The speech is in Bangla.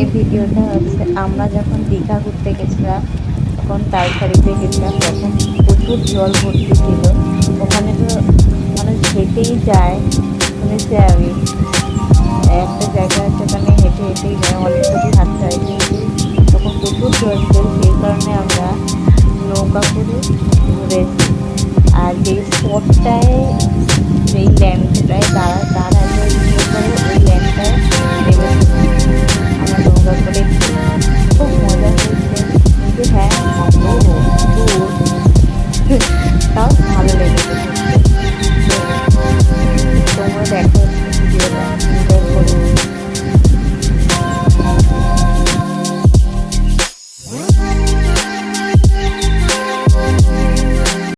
এই ভিডিওটা হচ্ছে আমরা যখন দীঘা ঘুরতে গেছিলাম তখন তালসারিতে গেছিলাম, তখন প্রচুর জল ভর্তি ছিল। ওখানে তো মানুষ হেঁটেই যায়, শুনেছি আমি। একটা জায়গা আছে ওখানে হেঁটে হেঁটেই যায়, অনেক দূরই হাঁটতে হয়, কিন্তু তখন প্রচুর জল ছিল, সেই কারণে আমরা নৌকা করে ঘুরেছি। আর যেই স্পটটায়, যেই ল্যান্ডটায় দাঁড়ালো ইয়ে করে, ওই ল্যান্ডটায় নেমেছিলাম।